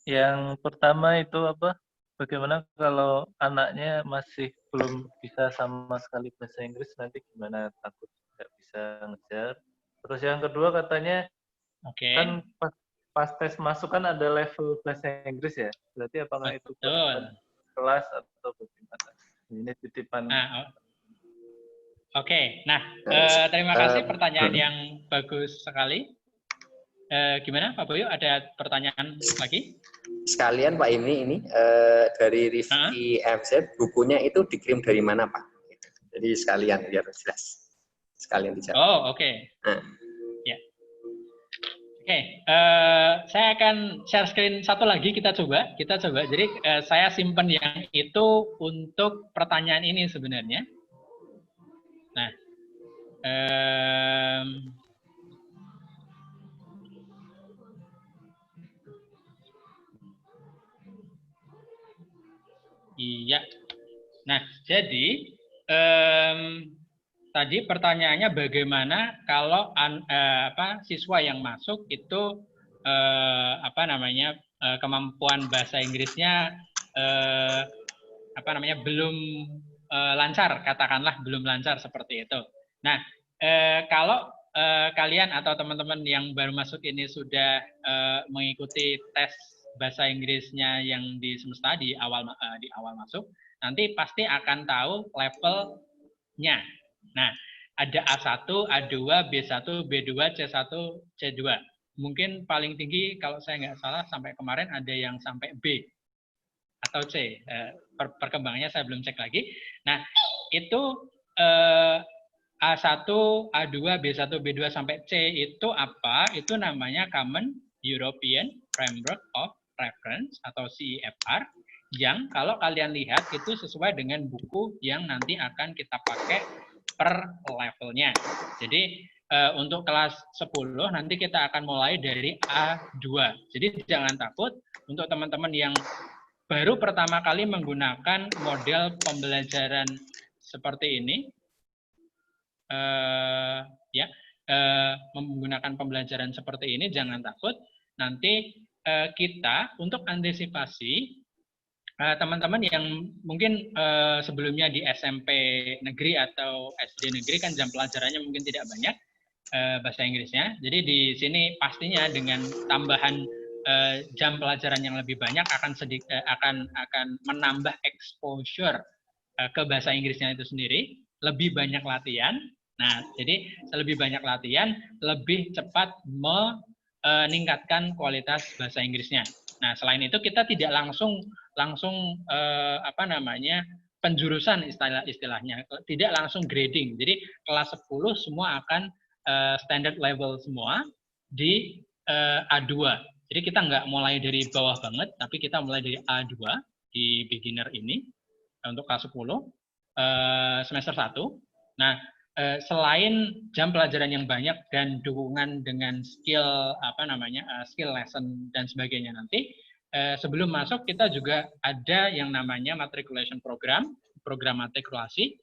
Yang pertama itu apa? Bagaimana kalau anaknya masih belum bisa sama sekali bahasa Inggris, nanti gimana, takut nggak bisa ngejar. Terus yang kedua katanya, Oke. kan pas tes masuk kan ada level bahasa Inggris ya? Berarti apakah itu Betul. kelas atau bagaimana? Ini titipan. Nah, Oke. Nah, terima kasih pertanyaan yang bagus sekali. Gimana Pak Boyo, ada pertanyaan lagi? Sekalian Pak, ini dari Rifki MZ, bukunya itu dikirim dari mana Pak? Jadi sekalian biar jelas. Sekalian dijawab. Oh, oke. Nah. Ya. Oke, saya akan share screen satu lagi, kita coba. Jadi saya simpan yang itu untuk pertanyaan ini sebenarnya. Nah, iya. Nah, jadi tadi pertanyaannya bagaimana kalau siswa yang masuk itu kemampuan bahasa Inggrisnya belum lancar, katakanlah belum lancar seperti itu. Nah, kalau kalian atau teman-teman yang baru masuk ini sudah mengikuti tes bahasa Inggrisnya yang di semesta di awal masuk, nanti pasti akan tahu levelnya. Nah, ada A1, A2, B1, B2, C1, C2. Mungkin paling tinggi kalau saya nggak salah sampai kemarin ada yang sampai B atau C. Perkembangannya saya belum cek lagi. Nah, itu A1, A2, B1, B2 sampai C itu apa? Itu namanya Common European Framework of Reference atau CEFR, yang kalau kalian lihat itu sesuai dengan buku yang nanti akan kita pakai per levelnya. Jadi untuk kelas 10 nanti kita akan mulai dari A2. Jadi jangan takut untuk teman-teman yang baru pertama kali menggunakan model pembelajaran seperti ini, menggunakan pembelajaran seperti ini, jangan takut. Nanti kita untuk antisipasi teman-teman yang mungkin sebelumnya di SMP negeri atau SD negeri kan jam pelajarannya mungkin tidak banyak bahasa Inggrisnya. Jadi di sini pastinya dengan tambahan jam pelajaran yang lebih banyak akan menambah exposure ke bahasa Inggrisnya itu sendiri, lebih banyak latihan. Nah, jadi lebih banyak latihan, lebih cepat meningkatkan kualitas bahasa Inggrisnya. Nah, selain itu kita tidak langsung penjurusan istilahnya, tidak langsung grading. Jadi kelas 10 semua akan standard level semua di A2. Jadi kita nggak mulai dari bawah banget, tapi kita mulai dari A2 di beginner ini untuk kelas 10 semester 1. Nah, selain jam pelajaran yang banyak dan dukungan dengan skill skill lesson dan sebagainya nanti, sebelum masuk kita juga ada yang namanya matriculation program matrikulasi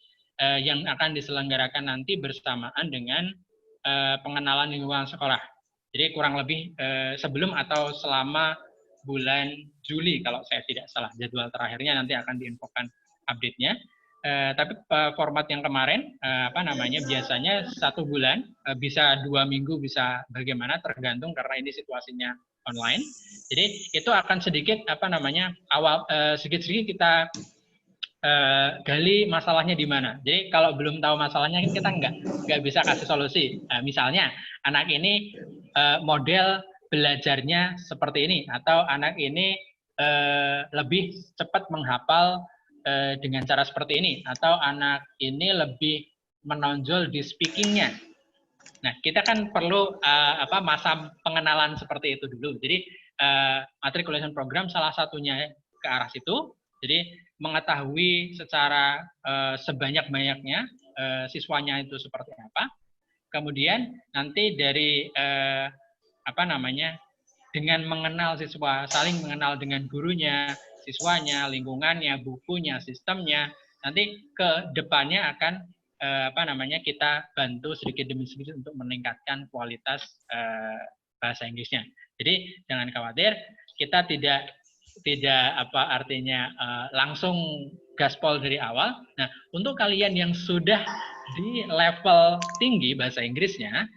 yang akan diselenggarakan nanti bersamaan dengan pengenalan lingkungan sekolah. Jadi kurang lebih sebelum atau selama bulan Juli kalau saya tidak salah, jadwal terakhirnya nanti akan diinfokan update-nya. Tapi format yang kemarin biasanya 1 bulan, bisa 2 minggu, bisa bagaimana tergantung karena ini situasinya online. Jadi itu akan sedikit sedikit kita gali masalahnya di mana. Jadi kalau belum tahu masalahnya kita nggak bisa kasih solusi. Misalnya anak ini model belajarnya seperti ini, atau anak ini lebih cepat menghafal dengan cara seperti ini, atau anak ini lebih menonjol di speakingnya. Nah, kita kan perlu masa pengenalan seperti itu dulu. Jadi matriculation program salah satunya ke arah situ. Jadi mengetahui secara sebanyak-banyaknya siswanya itu seperti apa. Kemudian nanti dari dengan mengenal siswa, saling mengenal dengan gurunya, siswanya, lingkungannya, bukunya, sistemnya, nanti ke depannya akan kita bantu sedikit demi sedikit untuk meningkatkan kualitas bahasa Inggrisnya. Jadi jangan khawatir, kita tidak langsung gaspol dari awal. Nah, untuk kalian yang sudah di level tinggi bahasa Inggrisnya,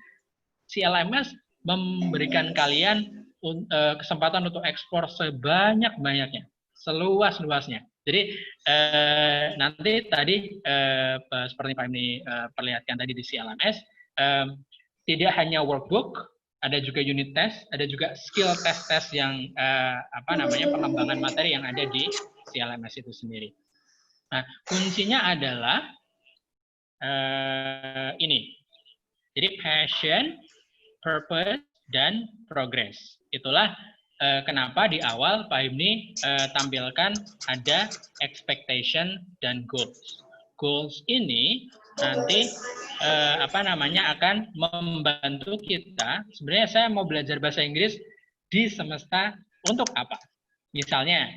CLMS memberikan kalian kesempatan untuk ekspor sebanyak-banyaknya, seluas-luasnya. Jadi nanti tadi seperti Pak Imni perlihatkan tadi di CLMS, tidak hanya workbook, ada juga unit test, ada juga skill test yang pengembangan materi yang ada di CLMS itu sendiri. Nah, kuncinya adalah ini. Jadi passion, purpose, dan progress. Itulah kenapa di awal Pak Himni tampilkan ada expectation dan goals. Goals ini nanti akan membantu kita. Sebenarnya saya mau belajar bahasa Inggris di semesta untuk apa? Misalnya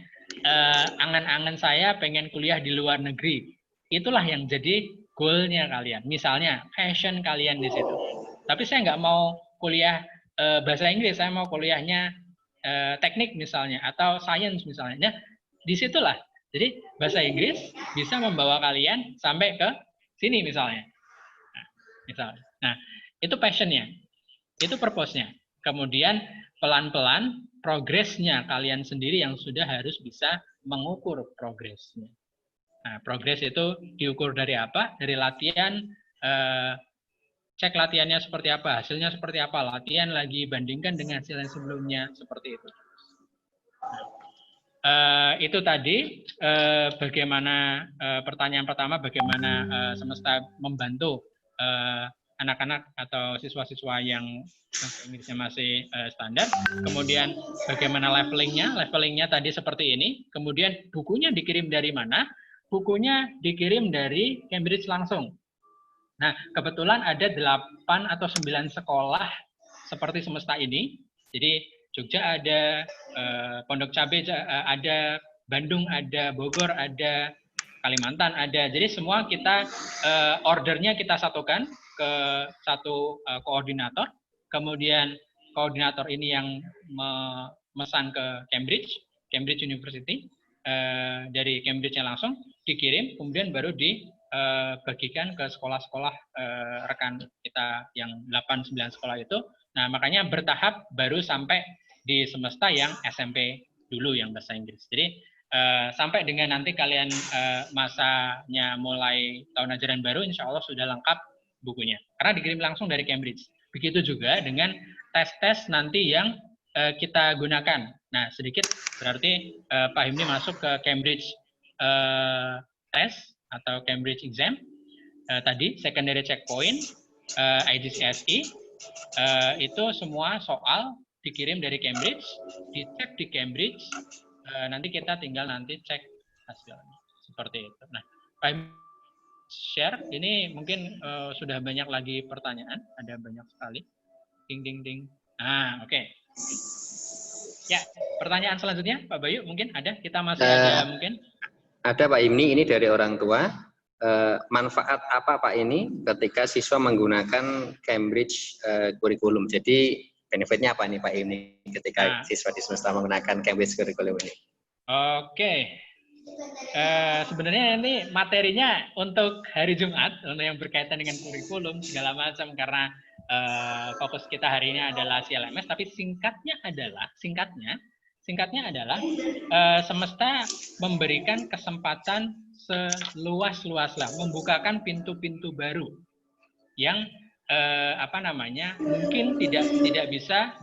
angan-angan saya pengen kuliah di luar negeri. Itulah yang jadi goal-nya kalian. Misalnya passion kalian di situ. Tapi saya nggak mau kuliah bahasa Inggris, saya mau kuliahnya teknik misalnya atau science misalnya. Nah, disitulah. Jadi bahasa Inggris bisa membawa kalian sampai ke sini misalnya. Nah, itu passionnya, itu purpose-nya. Kemudian pelan-pelan progresnya kalian sendiri yang sudah harus bisa mengukur progresnya. Nah, progres itu diukur dari apa? Dari latihan. Cek latihannya seperti apa, hasilnya seperti apa, latihan lagi bandingkan dengan hasil yang sebelumnya, seperti itu. Itu tadi bagaimana pertanyaan pertama, bagaimana semesta membantu anak-anak atau siswa-siswa yang Inggrisnya masih standar. Kemudian bagaimana levelingnya tadi seperti ini. Kemudian bukunya dikirim dari mana? Bukunya dikirim dari Cambridge langsung. Nah, kebetulan ada 8 atau 9 sekolah seperti semesta ini. Jadi Jogja ada, Pondok Cabe ada, Bandung ada, Bogor ada, Kalimantan ada. Jadi semua kita ordernya kita satukan ke satu koordinator. Kemudian koordinator ini yang memesan ke Cambridge University. Dari Cambridge-nya langsung dikirim, kemudian baru bagikan ke sekolah-sekolah rekan kita yang 8-9 sekolah itu. Nah, makanya bertahap baru sampai di semesta yang SMP dulu yang bahasa Inggris. Jadi sampai dengan nanti kalian masanya mulai tahun ajaran baru, insya Allah sudah lengkap bukunya. Karena dikirim langsung dari Cambridge. Begitu juga dengan tes-tes nanti yang kita gunakan. Nah, sedikit berarti Pak Himni masuk ke Cambridge test atau Cambridge exam tadi, secondary checkpoint, IGCSE, itu semua soal dikirim dari Cambridge, dicek di Cambridge, nanti kita tinggal cek hasilnya, seperti itu. Nah, Pak share, ini mungkin sudah banyak lagi pertanyaan, ada banyak sekali. Ding, ding, ding. Nah, oke. Ya, pertanyaan selanjutnya, Pak Bayu, mungkin ada? Kita masih ada mungkin? Ada Pak Imni, ini dari orang tua. Manfaat apa Pak ini ketika siswa menggunakan Cambridge kurikulum? Jadi benefitnya apa nih Pak Imni ketika siswa di semesta menggunakan Cambridge kurikulum ini? Oke. Sebenarnya ini materinya untuk hari Jumat, untuk yang berkaitan dengan kurikulum segala macam, karena fokus kita hari ini adalah CLMS, tapi singkatnya adalah semesta memberikan kesempatan seluas-luasnya, membukakan pintu-pintu baru yang mungkin tidak bisa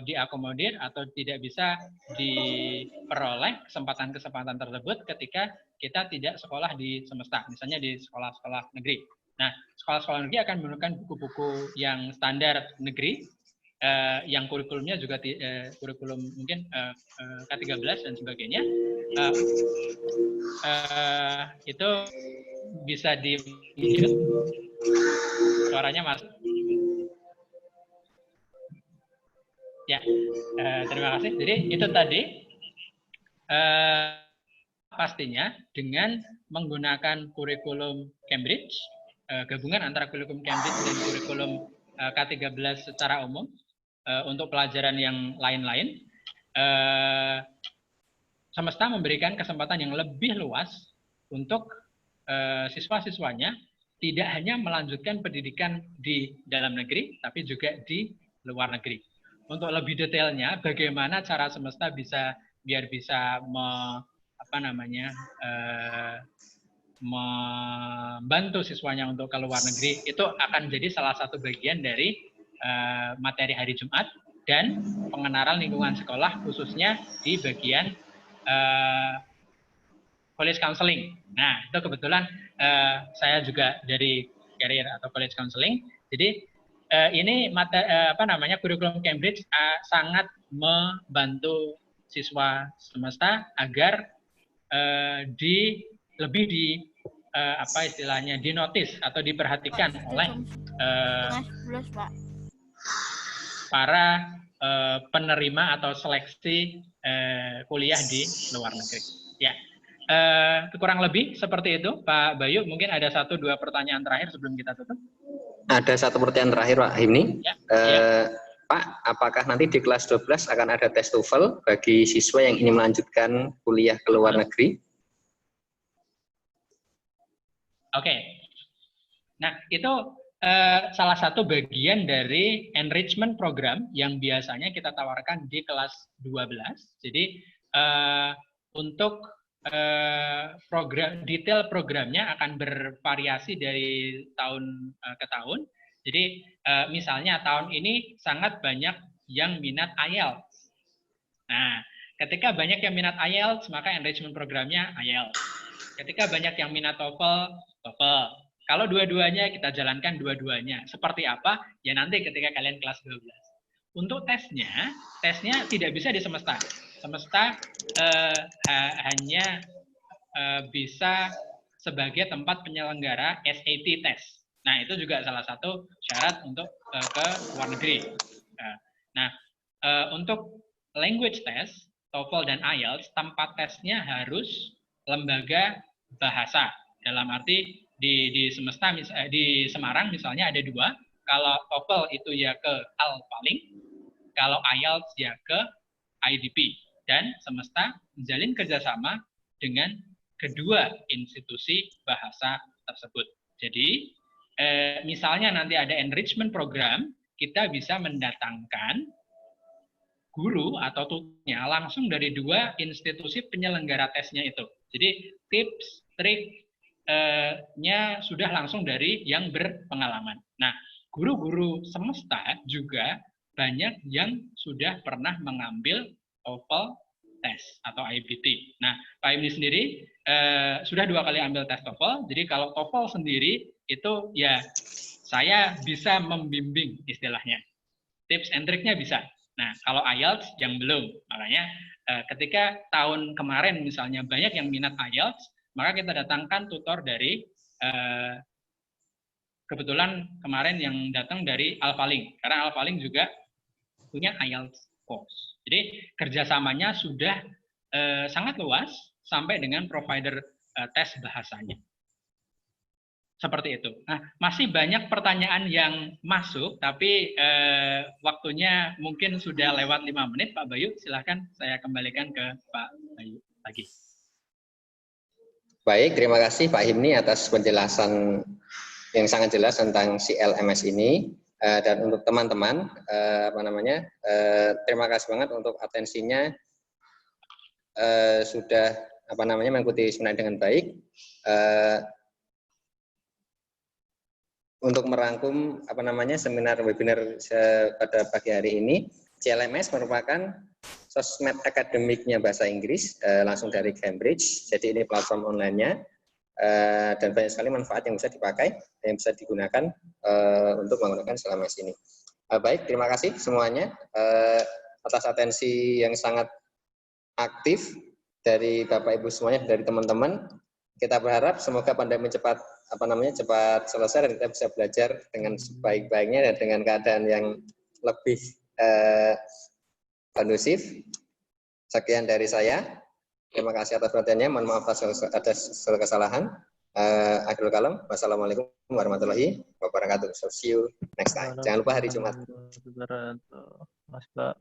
diakomodir atau tidak bisa diperoleh kesempatan-kesempatan tersebut ketika kita tidak sekolah di semesta, misalnya di sekolah-sekolah negeri. Nah, sekolah-sekolah negeri akan menggunakan buku-buku yang standar negeri, yang kurikulumnya juga kurikulum mungkin K13 dan sebagainya. Itu bisa di suaranya masuk. Ya, terima kasih. Jadi itu tadi pastinya dengan menggunakan kurikulum Cambridge, gabungan antara kurikulum Cambridge dan kurikulum K13 secara umum untuk pelajaran yang lain-lain, semesta memberikan kesempatan yang lebih luas untuk siswa-siswanya tidak hanya melanjutkan pendidikan di dalam negeri, tapi juga di luar negeri. Untuk lebih detailnya, bagaimana cara semesta biar bisa membantu siswanya untuk ke luar negeri, itu akan jadi salah satu bagian dari materi hari Jumat dan pengenalan lingkungan sekolah, khususnya di bagian college counseling. Nah, itu kebetulan saya juga dari career atau college counseling. Jadi ini kurikulum Cambridge sangat membantu siswa semesta agar lebih dinotis atau diperhatikan oleh para penerima atau seleksi kuliah di luar negeri. Ya, kurang lebih seperti itu, Pak Bayu. Mungkin ada 1-2 pertanyaan terakhir sebelum kita tutup. Ada 1 pertanyaan terakhir, Pak Himni. Ya, Pak, apakah nanti di kelas 12 akan ada tes TOEFL bagi siswa yang ingin melanjutkan kuliah ke luar negeri? Oke. Nah, itu salah satu bagian dari enrichment program yang biasanya kita tawarkan di kelas 12. Jadi untuk detail programnya akan bervariasi dari tahun ke tahun. Jadi misalnya tahun ini sangat banyak yang minat IELTS. Nah, ketika banyak yang minat IELTS, maka enrichment programnya IELTS. Ketika banyak yang minat TOEFL, TOEFL. Kalau dua-duanya, kita jalankan dua-duanya. Seperti apa? Ya nanti ketika kalian kelas 12. Untuk tesnya tidak bisa di semesta. Semesta hanya bisa sebagai tempat penyelenggara SAT test. Nah, itu juga salah satu syarat untuk ke luar negeri. Nah, untuk language test, TOEFL dan IELTS, tempat tesnya harus lembaga bahasa. Dalam arti di semesta, di Semarang misalnya ada 2. Kalau TOEFL itu ya ke Al-Faling, kalau IELTS ya ke IDP. Dan semesta menjalin kerjasama dengan kedua institusi bahasa tersebut. Jadi, misalnya nanti ada enrichment program, kita bisa mendatangkan guru atau tutornya langsung dari 2 institusi penyelenggara tesnya itu. Jadi, tips, triknya sudah langsung dari yang berpengalaman. Nah, guru-guru semesta juga banyak yang sudah pernah mengambil TOEFL tes atau IBT. Nah, Pak Imni sendiri sudah 2 kali ambil tes TOEFL. Jadi kalau TOEFL sendiri itu ya saya bisa membimbing istilahnya. Tips and triknya bisa. Nah, kalau IELTS yang belum. Makanya ketika tahun kemarin misalnya banyak yang minat IELTS, maka kita datangkan tutor dari kebetulan kemarin yang datang dari Al-Faling. Karena Al-Faling juga punya IELTS course. Jadi kerjasamanya sudah sangat luas sampai dengan provider tes bahasanya. Seperti itu. Nah, masih banyak pertanyaan yang masuk, tapi waktunya mungkin sudah lewat 5 menit. Pak Bayu, silahkan saya kembalikan ke Pak Bayu lagi. Baik, terima kasih Pak Himni atas penjelasan yang sangat jelas tentang CLMS ini. Dan untuk teman-teman, terima kasih banget untuk atensinya, sudah mengikuti seminar dengan baik. Untuk merangkum seminar webinar pada pagi hari ini, CLMS merupakan sosmed akademiknya bahasa Inggris langsung dari Cambridge. Jadi ini platform online-nya. Dan banyak sekali manfaat yang bisa dipakai yang bisa digunakan untuk menggunakan CLMS ini. Baik, terima kasih semuanya atas atensi yang sangat aktif dari Bapak Ibu semuanya, dari teman-teman. Kita berharap semoga pandemi cepat selesai dan kita bisa belajar dengan sebaik-baiknya dan dengan keadaan yang lebih kondusif. Sekian dari saya. Terima kasih atas perhatiannya. Mohon maaf atas segala kesalahan. Akhirul kalam. Wassalamualaikum warahmatullahi wabarakatuh. So see you next time. Jangan lupa hari Jumat. Mas Pak.